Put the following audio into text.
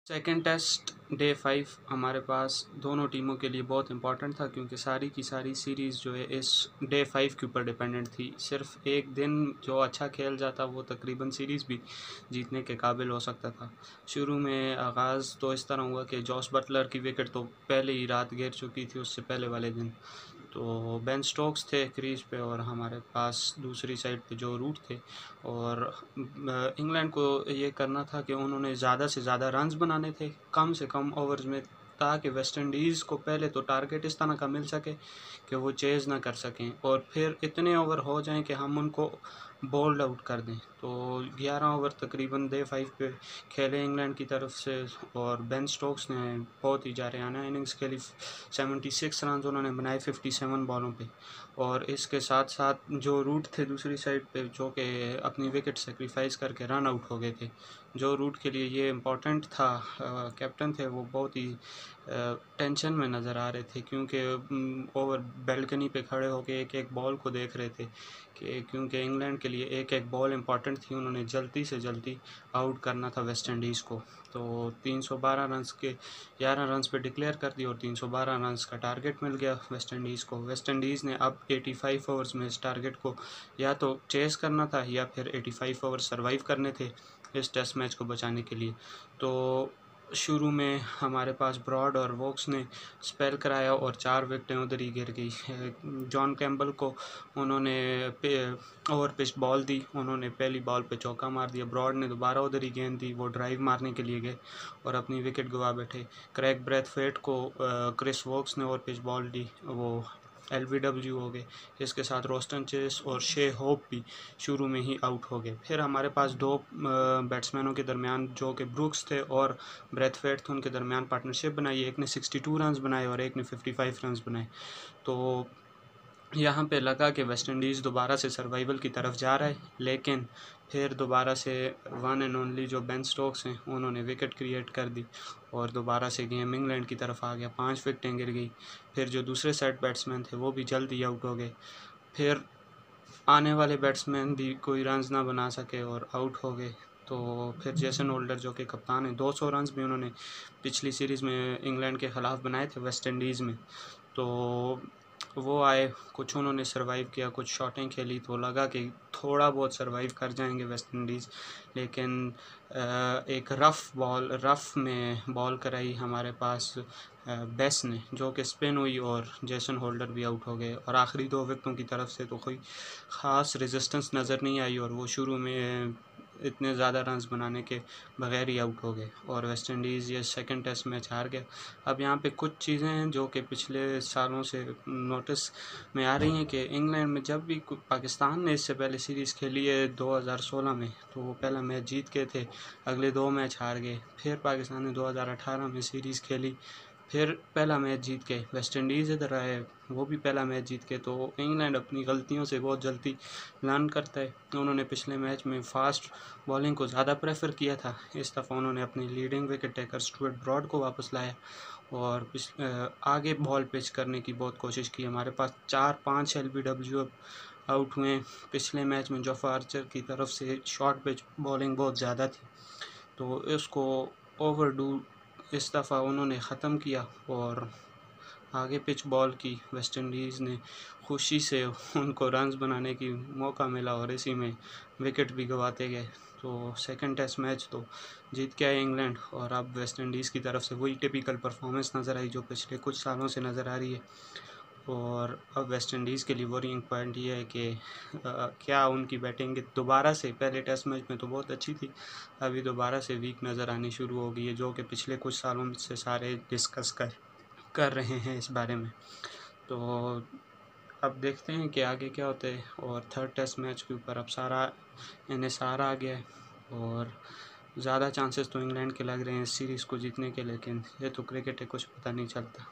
Second test day 5 हमारे पास दोनों टीमों के लिए बहुत इंपॉर्टेंट था, क्योंकि सारी की सारी सीरीज़ जो है इस डे 5 के ऊपर डिपेंडेंट थी। सिर्फ एक दिन जो अच्छा खेल जाता वो तकरीबन सीरीज़ भी जीतने के काबिल हो सकता था। शुरू में आगाज़ तो इस तरह हुआ कि जॉस बटलर की विकेट तो पहले ही रात गिर चुकी थी उससे पहले वाले दिन। तो बेन स्टोक्स थे क्रीज पे और हमारे पास दूसरी साइड पे जो रूट थे। और इंग्लैंड को ये करना था कि उन्होंने ज़्यादा से ज़्यादा रन्स बनाने थे कम से कम ओवर्स में, ताकि वेस्ट इंडीज़ को पहले तो टारगेट इस तरह का मिल सके कि वो चेज़ ना कर सकें, और फिर इतने ओवर हो जाएं कि हम उनको बोल्ड आउट कर दें। तो 11 ओवर तकरीबन डे 5 पे खेले इंग्लैंड की तरफ से, और बेन स्टोक्स ने बहुत ही जारहाना इनिंग्स खेली। 76 रन उन्होंने बनाए 57 बॉलों पे। और इसके साथ साथ जो रूट थे दूसरी साइड पे, जो कि अपनी विकेट सेक्रीफाइस करके रन आउट हो गए थे, जो रूट के लिए ये इम्पोर्टेंट था, कैप्टन थे वो बहुत ही टेंशन में नज़र आ रहे थे, क्योंकि ओवर बैल्कनी पे खड़े होकर एक एक बॉल को देख रहे थे कि क्योंकि इंग्लैंड के लिए एक एक बॉल इम्पॉर्टेंट थी। उन्होंने जल्दी से जल्दी आउट करना था वेस्ट इंडीज़ को। तो 312 रन्स के 11 रन्स पे डिक्लेयर कर दी और 312 रन्स का टारगेट मिल गया वेस्ट इंडीज़ को। वेस्ट इंडीज़ ने अब 85 ओवर्स में इस टारगेट को या तो चेस करना था या फिर 85 ओवर्स सर्वाइव करने थे इस टेस्ट मैच को बचाने के लिए। तो शुरू में हमारे पास ब्रॉड और वोक्स ने स्पेल कराया और 4 विकेटें उधर ही गिर गई। जॉन कैम्बल को उन्होंने ओवर पिच बॉल दी, उन्होंने पहली बॉल पे चौका मार दिया। ब्रॉड ने दोबारा उधर ही गेंद दी, वो ड्राइव मारने के लिए गए और अपनी विकेट गंवा बैठे। क्रैग ब्रैथवेट को क्रिस वोक्स ने ओवर पिच बॉल दी, वो LBW हो गए। इसके साथ रोस्टन चेस और शे होप भी शुरू में ही आउट हो गए। फिर हमारे पास दो बैट्समैनों के दरमियान, जो कि ब्रुक्स थे और ब्रैथवेट थे, उनके दरमियान पार्टनरशिप बनाई। एक ने 62 रन्स बनाए और एक ने 55 रन्स बनाए। तो यहाँ पे लगा कि वेस्ट इंडीज़ दोबारा से सर्वाइवल की तरफ जा रहा है, लेकिन फिर दोबारा से वन एंड ओनली जो बेन स्टोक्स हैं उन्होंने विकेट क्रिएट कर दी और दोबारा से गेम इंग्लैंड की तरफ आ गया। 5 विकेटें गिर गई। फिर जो दूसरे सेट बैट्समैन थे वो भी जल्दी आउट हो गए। फिर आने वाले बैट्समैन भी कोई रन्स ना बना सके और आउट हो गए। तो फिर जेसन होल्डर जो कि कप्तान है, 200 रन्स भी उन्होंने पिछली सीरीज़ में इंग्लैंड के ख़िलाफ़ बनाए थे वेस्ट इंडीज़ में। तो वो आए, कुछ उन्होंने सर्वाइव किया, कुछ शॉटें खेली, तो लगा कि थोड़ा बहुत सर्वाइव कर जाएंगे वेस्ट इंडीज़। लेकिन एक रफ़ में बॉल कराई हमारे पास बेस ने, जो कि स्पिन हुई और जेसन होल्डर भी आउट हो गए। और आखिरी 2 विकेटों की तरफ से तो कोई ख़ास रेजिस्टेंस नज़र नहीं आई और वो शुरू में इतने ज़्यादा रन्स बनाने के बगैर ही आउट हो गए और वेस्ट इंडीज़ ये सेकंड टेस्ट मैच हार गया। अब यहाँ पे कुछ चीज़ें हैं जो कि पिछले सालों से नोटिस में आ रही हैं कि इंग्लैंड में जब भी पाकिस्तान ने इससे पहले सीरीज़ खेली है 2016 में, तो वो पहला मैच जीत गए थे, अगले 2 मैच हार गए। फिर पाकिस्तान ने 2018 में सीरीज़ खेली, फिर पहला मैच जीत के वेस्ट इंडीज़ इधर आए, वो भी पहला मैच जीत के। तो इंग्लैंड अपनी गलतियों से बहुत जल्दी लर्न करता है। उन्होंने पिछले मैच में फास्ट बॉलिंग को ज़्यादा प्रेफर किया था, इस दफ़ा उन्होंने अपनी leading wicket taker Stuart Broad को वापस लाया और आगे बॉल पिच करने की बहुत कोशिश की। हमारे पास 4-5 LBW आउट हुए। पिछले मैच में जोफा आर्चर की तरफ से शॉर्ट पिच बॉलिंग बहुत ज़्यादा थी, तो इसको ओवरडू इस दफ़ा उन्होंने ख़त्म किया और आगे पिच बॉल की। वेस्ट इंडीज़ ने खुशी से उनको रन्स बनाने की मौका मिला और इसी में विकेट भी गंवाते गए। तो सेकंड टेस्ट मैच तो जीत के आए इंग्लैंड और अब वेस्ट इंडीज़ की तरफ से वही टिपिकल परफॉर्मेंस नज़र आई जो पिछले कुछ सालों से नज़र आ रही है। और अब वेस्ट इंडीज़ के लिए वरीइंग पॉइंट ये है कि क्या उनकी बैटिंग दोबारा से, पहले टेस्ट मैच में तो बहुत अच्छी थी, अभी दोबारा से वीक नज़र आनी शुरू हो गई है, जो कि पिछले कुछ सालों से सारे डिस्कस कर रहे हैं इस बारे में। तो अब देखते हैं कि आगे क्या होता है। और थर्ड टेस्ट मैच के ऊपर अब सारा इन्हिसार आ गया है और ज़्यादा चांसेस तो इंग्लैंड के लग रहे हैं इस सीरीज़ को जीतने के, लेकिन ये तो क्रिकेट है, कुछ पता नहीं चलता।